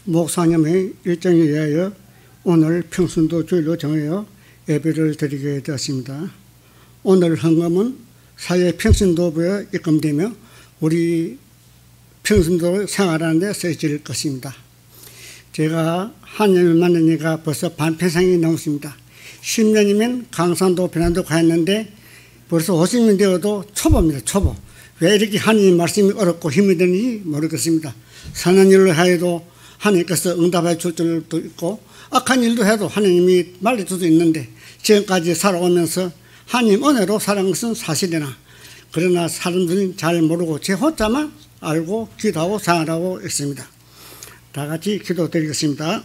목사님의 일정에 의하여 오늘 평순도 주일로 정하여 예배를 드리게 되었습니다. 오늘 헌금은 사회평신도부에 입금되며 우리 평신도 생활하는 데 쓰여질 것입니다. 제가 하나님을 만나니까 벌써 반평생이 넘었습니다. 10년이면 강산도 변환도 가했는데 벌써 50년 되어도 초보입니다. 초보. 왜 이렇게 하나님 말씀이 어렵고 힘이 드는지 모르겠습니다. 선한 일을 하여도 하나님께서 응답해 줄 줄도 있고 악한 일도 해도 하나님이 말해줄 수도 있는데 지금까지 살아오면서 하나님 은혜로 살아간 것은 사실이나 그러나 사람들이 잘 모르고 제 혼자만 알고 기도하고 생활하고 있습니다. 다 같이 기도드리겠습니다.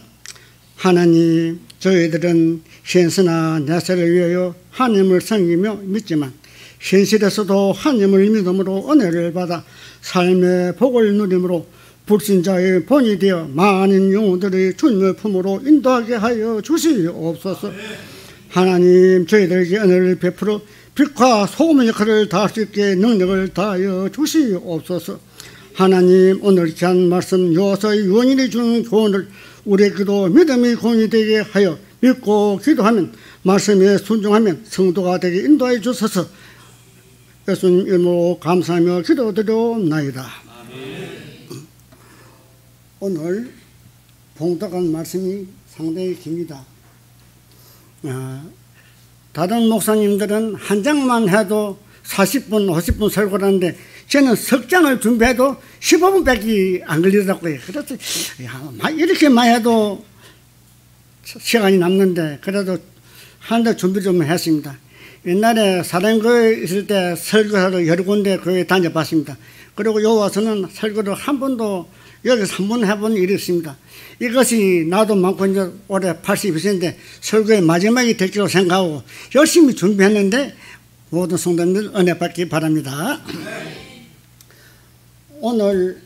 하나님, 저희들은 현세나 내세를 위하여 하나님을 섬기며 믿지만 현실에서도 하나님을 믿음으로 은혜를 받아 삶의 복을 누림으로 불신자의 본이 되어 많은 영혼들의 주님의 품으로 인도하게 하여 주시옵소서. 하나님, 저희들에게 은혜를 베풀어 빛과 소금의 역할을 다할 수 있게 능력을 다하여 주시옵소서. 하나님, 오늘 귀한 말씀 여호수아의 유언인이 주는 교훈을 우리에게도 믿음의 공이 되게 하여 믿고 기도하면 말씀에 순종하면 성도가 되게 인도하여 주소서. 예수님 이름으로 감사하며 기도드리옵나이다. 오늘 봉독한 말씀이 상당히 깁니다. 다른 목사님들은 한 장만 해도 40분, 50분 설교를 하는데 저는 석 장을 준비해도 15분밖에 안 걸리더라고요. 그래서 이렇게 많이 해도 시간이 남는데 그래도 하는데 준비 좀 했습니다. 옛날에 사랑교회 있을 때 설교하러 여러 군데 교회 다녀봤습니다. 그리고 여기 와서는 설교를 한 번도 여기서 한 번 해본 일이 있습니다. 이것이 나도 많고 이제 올해 82세인데 설교의 마지막이 될 거라고 생각하고 열심히 준비했는데 모든 성도님들 은혜 받기 바랍니다. 오늘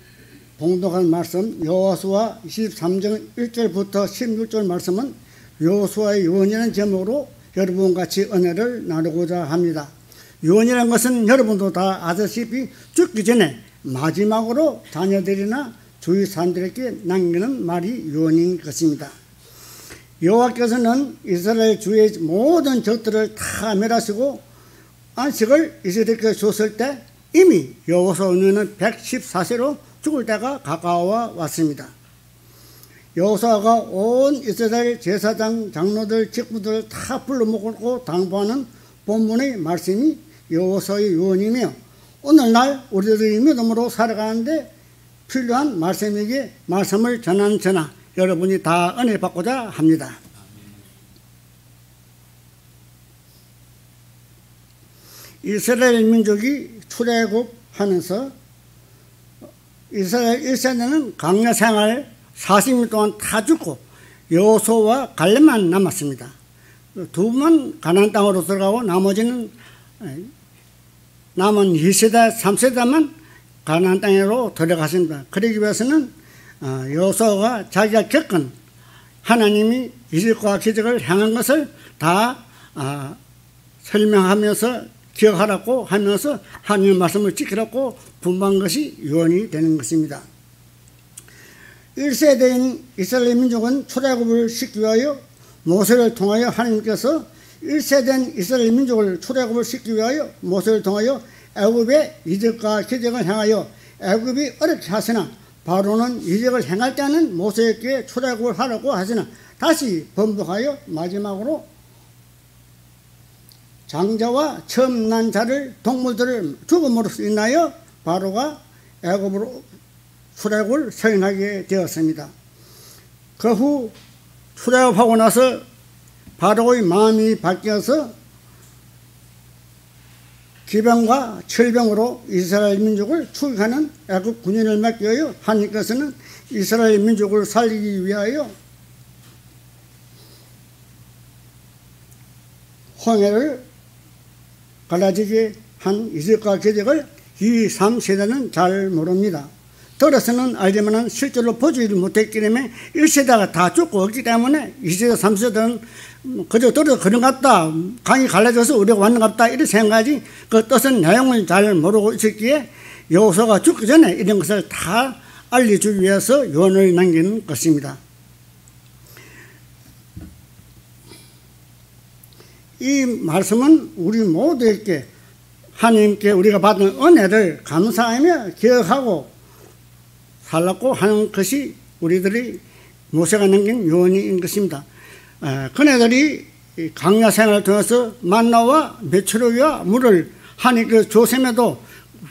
봉독한 말씀 여호수아 23장 1절부터 16절 말씀은 여호수아의 유언이라는 제목으로 여러분과 같이 은혜를 나누고자 합니다. 유언이라는 것은 여러분도 다 아시다시피 죽기 전에 마지막으로 자녀들이나 주위 사람들에게 남기는 말이 유언인 것입니다. 여호와께서는 이스라엘 주의 모든 적들을 다 멸하시고 안식을 이스라엘에게 줬을 때 이미 여호수아는 114세로 죽을 때가 가까워 왔습니다. 여호수아가 온 이스라엘 제사장, 장로들, 직분들을 다 불러모으고 당부하는 본문의 말씀이 여호수아의 유언이며 오늘날 우리들의 믿음으로 살아가는데 필요한 말씀에게 말씀을 전하는 저나 여러분이 다 은혜 받고자 합니다. 이스라엘 민족이 출애굽하면서 이스라엘 1세대는 광야 생활 40년 동안 다 죽고 여호수아와 갈렙만 남았습니다. 두 분만 가나안 땅으로 들어가고 나머지는 남은 2세대, 3세대만 가나안 땅으로 들어갔습니다. 그러기 위해서는 여호수아가 자기가 겪은 하나님이 이적과 기적을 행한 것을 다 설명하면서 기억하라고 하면서 하나님의 말씀을 지키라고 분부한 것이 유언이 되는 것입니다. 1세대인 이스라엘 민족은 출애굽을 시키기 위하여 모세를 통하여 하나님께서 1세대인 이스라엘 민족을 출애굽을 시키기 위하여 모세를 통하여 애굽의 이적과 기적을 행하여 애굽이 어렵게 하시나 바로는 이적을 행할 때는 모세에게 출애굽을 하라고 하시나 다시 번복하여 마지막으로 장자와 처음 난 자를 동물들을 죽음으로 인하여 바로가 애굽으로 출애굽을 서행하게 되었습니다. 그 후 출애굽하고 나서 바로의 마음이 바뀌어서 기병과 철병으로 이스라엘 민족을 추격하는 애굽 군인을 맡겨요. 하나님께서는 이스라엘 민족을 살리기 위하여 홍해를 갈라지게 한 이적과 기적을 2, 3세대는 잘 모릅니다. 들어서는 알지만 실제로 보지를 못했기 때문에 1세대가 다 죽고 없기 때문에 2세대, 3세대는 그저 들어서 그런 것 같다. 강이 갈라져서 우리가 왔는 것 같다. 이런 생각이 그 뜻은 내용을 잘 모르고 있었기에 여호수아가 죽기 전에 이런 것을 다 알려주기 위해서 유언을 남긴 것입니다. 이 말씀은 우리 모두에게 하나님께 우리가 받은 은혜를 감사하며 기억하고 살라고 하는 것이 우리들이 모세가 남긴 유언인 것입니다. 그네들이 광야 생활을 통해서 만나와 메추라기와 물을 하나님께 줬음에도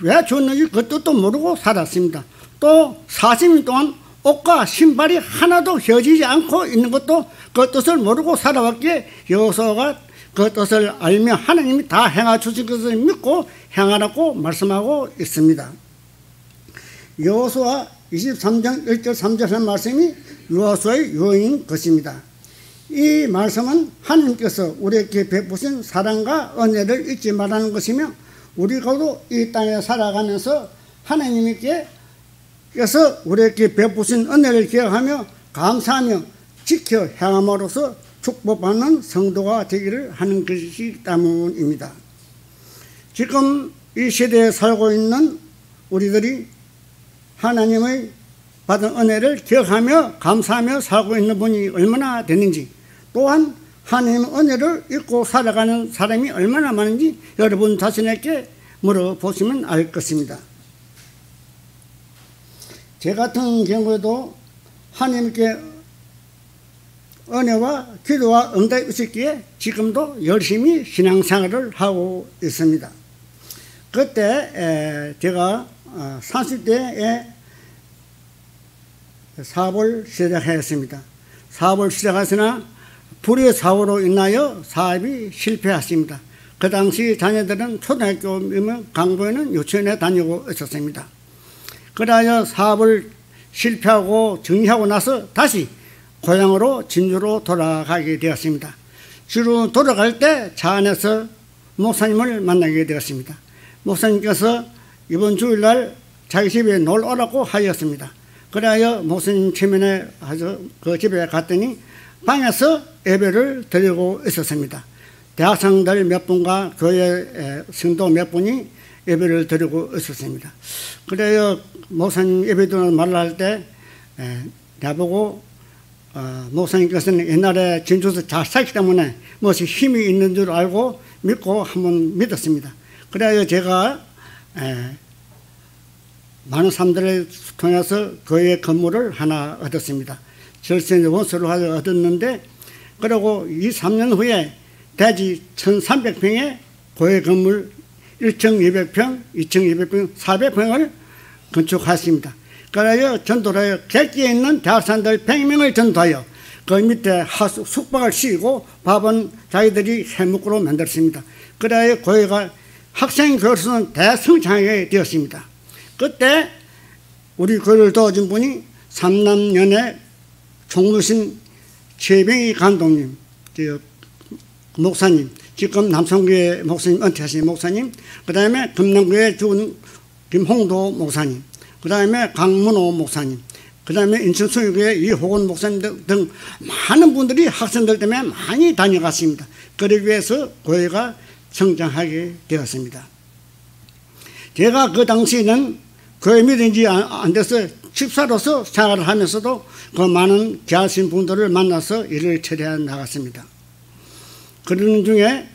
왜 줬는지 그 뜻도 모르고 살았습니다. 또 40년 동안 옷과 신발이 하나도 휘어지지 않고 있는 것도 그 뜻을 모르고 살아왔기에 여호수아가 그 뜻을 알며 하나님이 다 행하 주신 것을 믿고 행하라고 말씀하고 있습니다. 여호수아 23장 1절 3절의 말씀이 여호수아의 유언인 것입니다. 이 말씀은 하나님께서 우리에게 베푸신 사랑과 은혜를 잊지 말라는 것이며 우리가도 이 땅에 살아가면서 하나님께서 우리에게 베푸신 은혜를 기억하며 감사하며 지켜 행함으로써 축복받는 성도가 되기를 하는 것이기 때문입니다. 지금 이 시대에 살고 있는 우리들이 하나님의 받은 은혜를 기억하며 감사하며 살고 있는 분이 얼마나 되는지, 또한 하나님의 은혜를 잊고 살아가는 사람이 얼마나 많은지 여러분 자신에게 물어보시면 알 것입니다. 제 같은 경우에도 하나님께 은혜와 기도와 응답이 있었기에 지금도 열심히 신앙생활을 하고 있습니다. 그때 제가 30대에 사업을 시작했습니다. 사업을 시작하시나 불의 사고로 인하여 사업이 실패했습니다. 그 당시 자녀들은 초등학교이면 강북에는 유치원에 다니고 있었습니다. 그러하여 사업을 실패하고 정리하고 나서 다시 고향으로 진주로 돌아가게 되었습니다. 주로 돌아갈 때 차 안에서 목사님을 만나게 되었습니다. 목사님께서 이번 주일날 자기 집에 놀러 오라고 하였습니다. 그래야 목사님 체면에 그 집에 갔더니 방에서 예배를 드리고 있었습니다. 대학생들 몇 분과 교회 성도 몇 분이 예배를 드리고 있었습니다. 그래요 목사님 예배 드리는 말을 할 때 나보고 목사님께서는 옛날에 진주에서 잘 살기 때문에 무엇이 힘이 있는 줄 알고 믿고 한번 믿었습니다. 그래야 제가 많은 사람들을 통해서 교회 건물을 하나 얻었습니다. 절세 원수를 얻었는데, 그리고 2, 3년 후에 대지 1300평의 교회 건물 1층 200평, 2층 200평, 400평을 건축했습니다. 그래서 전도하여 객지에 있는 대학생들 100명을 전도하여 그 밑에 숙박을 시키고 밥은 자기들이 해먹으로 만들었습니다. 그래야 교회가 학생 교회로서는 대성장하게 되었습니다. 그때 우리 교회를 도와준 분이 삼남연의 총무신 최병희 감독님, 목사님, 지금 남성교회 목사님, 은퇴하신 목사님, 그 다음에 금남교회 죽은 김홍도 목사님, 그 다음에 강문호 목사님, 그 다음에 인천수유교회 이호곤 목사님 등 많은 분들이 학생들 때문에 많이 다녀갔습니다. 그러기 위해서 교회가 성장하게 되었습니다. 제가 그 당시에는 교회 믿은지 안 돼서 집사로서 생활을 하면서도 그 많은 귀하신 분들을 만나서 일을 처리해 나갔습니다. 그러는 중에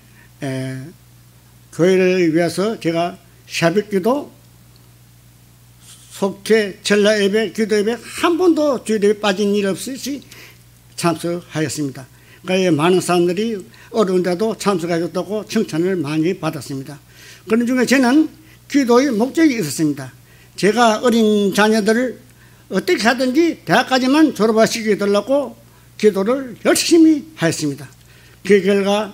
교회를 위해서 제가 새벽기도, 속회, 전라 예배, 기도 예배 한 번도 주일에 빠진 일 없이 참석하였습니다. 그러니까 많은 사람들이 어려운데도 참석하셨다고 칭찬을 많이 받았습니다. 그런 중에 저는 기도의 목적이 있었습니다. 제가 어린 자녀들을 어떻게 하든지 대학까지만 졸업시키게 해달라고 기도를 열심히 하였습니다. 그 결과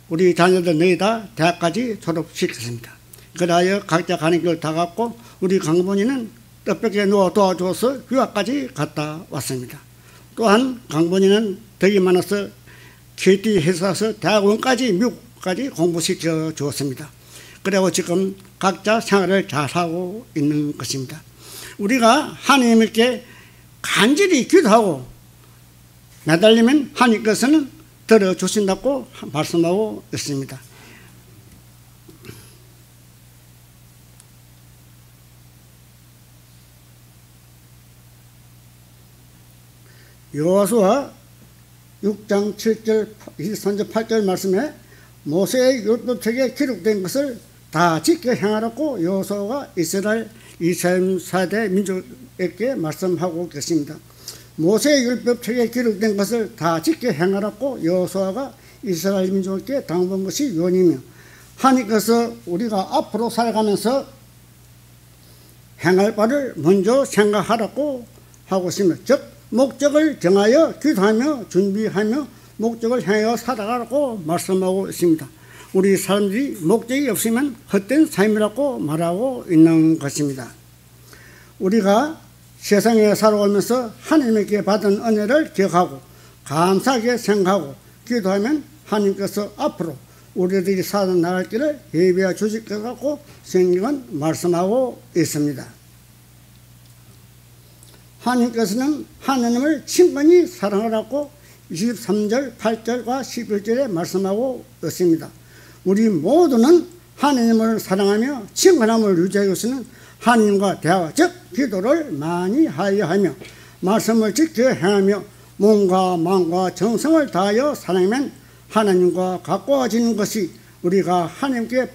우리 자녀들 너희 다 대학까지 졸업시켰습니다. 그래야 각자 가는 길 다 갔고 우리 강본이는 뜻밖에 누워 도와줘서 유학까지 갔다 왔습니다. 또한 강본이는 덕이 많아서 KT 회사에서 대학원까지 미국까지 공부시켜 주었습니다. 그리고 지금 각자 생활을 잘하고 있는 것입니다. 우리가 하나님께 간절히 기도하고 매달리면 하나님께서는 들어주신다고 말씀하고 있습니다. 여호수아 6장 7절 23절 8절 말씀에 모세의 율법책에 기록된 것을 다 지켜 행하라고 여호수아가 이스라엘 사대 민족에게 말씀하고 계십니다. 모세의 율법책에 기록된 것을 다 지켜 행하라고 여호수아가 이스라엘 민족에게 당부한 것이 요원이며, 하나님께서 우리가 앞으로 살아가면서 행할 바를 먼저 생각하라고 하고 있습니다. 즉 목적을 정하여 기도하며 준비하며 목적을 향하여 살아가라고 말씀하고 있습니다. 우리 사람들이 목적이 없으면 헛된 삶이라고 말하고 있는 것입니다. 우리가 세상에 살아오면서 하나님께 받은 은혜를 기억하고 감사하게 생각하고 기도하면 하나님께서 앞으로 우리들이 살아나갈 길을 예비해 주실 것이라고 성경은 말씀하고 있습니다. 하나님께서는 하나님을 친근히 사랑하라고 23절 8절과 11절에 말씀하고 있습니다. 우리 모두는 하나님을 사랑하며 친근함을 유지하기 위해서는 하나님과 대화, 즉 기도를 많이 하여 하며 말씀을 지켜 행하며 몸과 마음과 정성을 다하여 사랑하면 하나님과 가까워지는 것이 우리가 하나님께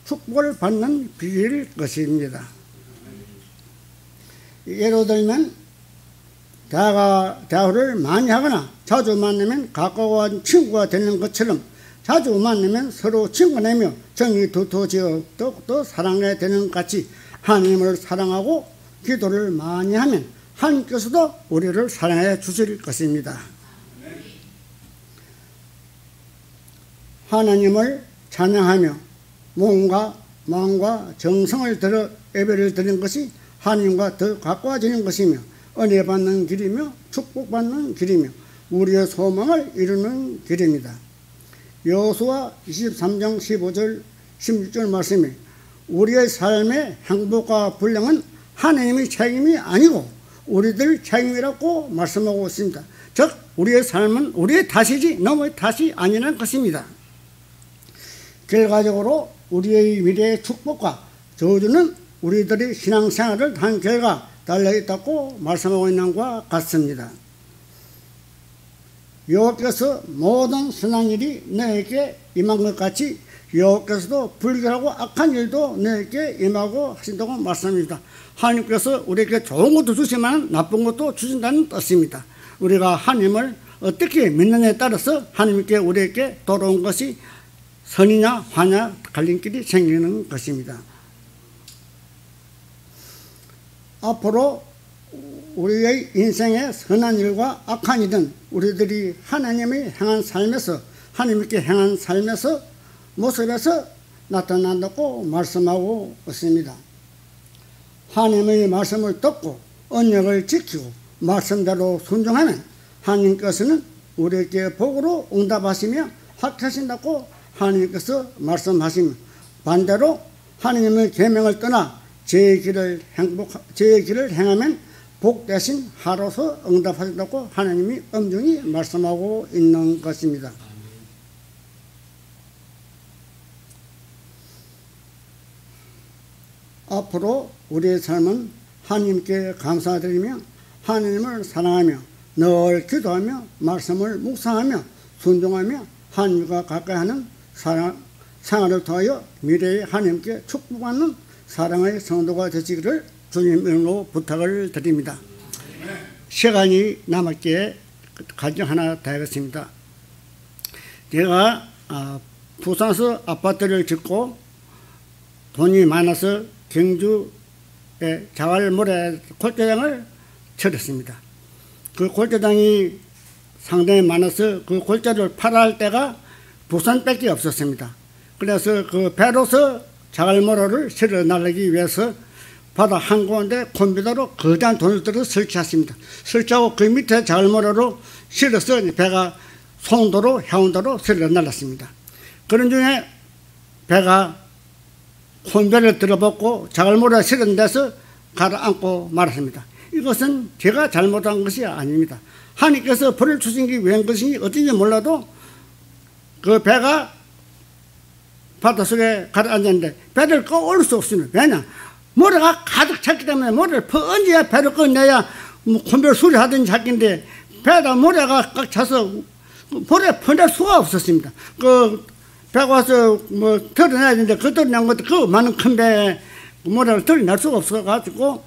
축복을 받는 비밀일 것입니다. 예로 들면 대화를 많이 하거나 자주 만나면 가까운 친구가 되는 것처럼 자주 만나면 서로 친근하며 정이 두터워지어 더욱더 사랑해야 되는 것 같이 하나님을 사랑하고 기도를 많이 하면 하나님께서도 우리를 사랑해 주실 것입니다. 하나님을 찬양하며 몸과 마음과 정성을 들어 예배를 드리는 것이 하나님과 더 가까워지는 것이며 은혜 받는 길이며 축복받는 길이며 우리의 소망을 이루는 길입니다. 여호수아 23장 15절 16절 말씀이 우리의 삶의 행복과 불량은 하나님의 책임이 아니고 우리들 책임이라고 말씀하고 있습니다. 즉 우리의 삶은 우리의 탓이지 너무의 탓이 아니라는 것입니다. 결과적으로 우리의 미래의 축복과 저주는 우리들이 신앙생활을 한 결과 달려있다고 말씀하고 있는 것과 같습니다. 여호와께서 모든 선한 일이 너에게 임한 것 같이 여호와께서도 불결하고 악한 일도 너에게 임하고 하신다고 말씀합니다. 하나님께서 우리에게 좋은 것도 주시지만 나쁜 것도 주신다는 뜻입니다. 우리가 하나님을 어떻게 믿느냐에 따라서 하나님께 우리에게 돌아온 것이 선이냐 화냐 갈림길이 생기는 것입니다. 앞으로 우리의 인생의 선한 일과 악한 일은 우리들이 하나님이 행한 삶에서 하나님께 행한 삶에서 모습에서 나타난다고 말씀하고 있습니다. 하나님의 말씀을 듣고 언약을 지키고 말씀대로 순종하면 하나님께서는 우리에게 복으로 응답하시며 확하신다고 하나님께서 말씀하시며 반대로 하나님의 계명을 떠나 제 길을 행하면 복 대신 하로서 응답하신다고 하나님이 엄중히 말씀하고 있는 것입니다. 앞으로 우리의 삶은 하나님께 감사드리며 하나님을 사랑하며 늘 기도하며 말씀을 묵상하며 순종하며 하나님과 가까이하는 생활을 통하여 미래의 하나님께 축복받는 사랑의 성도가 되시기를 주님으로 부탁을 드립니다. 시간이 남았기에 가정 하나 더 하겠습니다. 제가 부산에서 아파트를 짓고 돈이 많아서 경주에 자활모래 골조장을 차렸습니다. 그 골조장이 상당히 많아서 그 골조를 팔아야 할 때가 부산밖에 없었습니다. 그래서 그 배로서 자갈모래를 실어 나르기 위해서 바다 한가운데 컴퓨터로 거대한 돈을 들여 설치했습니다. 설치하고 그 밑에 자갈모래로 실어서 배가 송도로 해운도로 실어 날랐습니다. 그런 중에 배가 콘배를 들어먹고 자갈모래를 실은 데서 가라앉고 말았습니다. 이것은 제가 잘못한 것이 아닙니다. 하나님께서 벌을 주신 게 웬 것인지 어딘지 몰라도 그 배가 바닷속에 가라앉았는데 배를 꺼올 수 없습니다. 왜냐? 모래가 가득 찼기 때문에 모래를 퍼 얹어야 배를 꺼내야 콘배를 수리하든지 할 건데 배에다 모래가 꽉 차서 볼에 퍼낼 수가 없었습니다. 그 배가 와서 뭐 털어내야 되는데 그 털어낸 것도 그 많은 큰 배에 모래를 털어낼 수가 없어가지고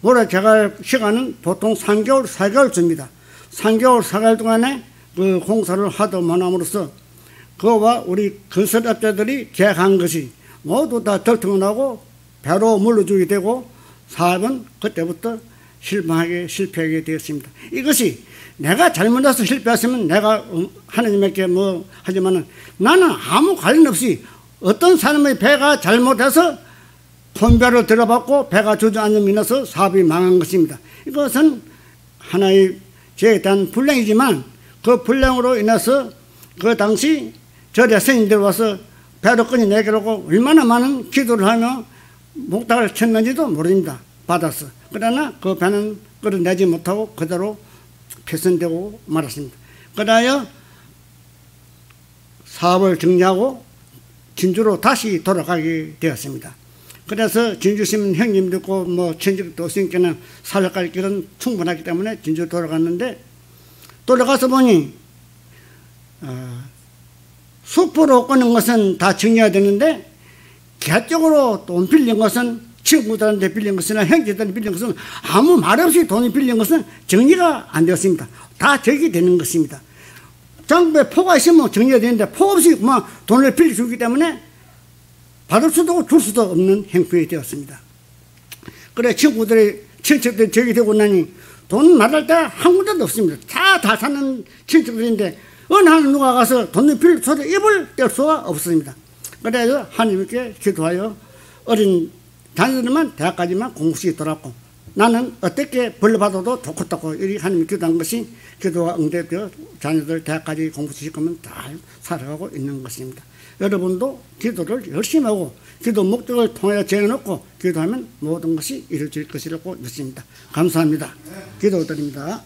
모래 제거할 시간은 보통 3개월, 4개월 줍니다. 3개월, 4개월 동안에 그 공사를 하도 못함으로써 그와 우리 건설업자들이 계획한 것이 모두 다 덜통나고 배로 물러주게 되고 사업은 그때부터 실패하게 되었습니다. 이것이 내가 잘못해서 실패했으면 내가 하나님께 뭐 하지만은 나는 아무 관련 없이 어떤 사람의 배가 잘못해서 돈배를 들어받고 배가 주저앉음으로 인해서 사업이 망한 것입니다. 이것은 하나의 죄에 대한 불량이지만 그 불량으로 인해서 그 당시 절에 스님들 와서 배를 끊어내기로 얼마나 많은 기도를 하며 목탁을 쳤는지도 모릅니다. 받았어. 그러나 그 배는 끌어내지 못하고 그대로 폐선되고 말았습니다. 그러하여 사업을 정리하고 진주로 다시 돌아가게 되었습니다. 그래서 진주시민 형님도 있고 뭐 친척도 없으니까 살아갈 길은 충분하기 때문에 진주로 돌아갔는데 돌아가서 보니 숲으로 끄는 것은 다 정리해야 되는데 개 쪽으로 돈 빌린 것은 친구들한테 빌린 것이나 형제들한테 빌린 것은 아무 말 없이 돈을 빌린 것은 정리가 안 되었습니다. 다 적이 되는 것입니다. 정부에 포가 있으면 정리가 되는데 포 없이 그만 돈을 빌려주기 때문에 받을 수도 없고 줄 수도 없는 행편이 되었습니다. 그래 친구들이 친척들이 적이 되고 나니 돈 말할 때 한 군데도 없습니다. 다 사는 친척들인데 어느 한 누가 가서 돈을 빌려줘도 입을 뗄 수가 없습니다. 그래서 하나님께 기도하여 어린 자녀들만 대학까지만 공부시 돌았고 나는 어떻게 벌받아도 좋겠다고 이렇게 하나님께 기도한 것이 기도가 응대되어 자녀들 대학까지 공부시키면 잘 살아가고 있는 것입니다. 여러분도 기도를 열심히 하고 기도 목적을 통하여 정해놓고 기도하면 모든 것이 이루어질 것이라고 믿습니다. 감사합니다. 기도드립니다.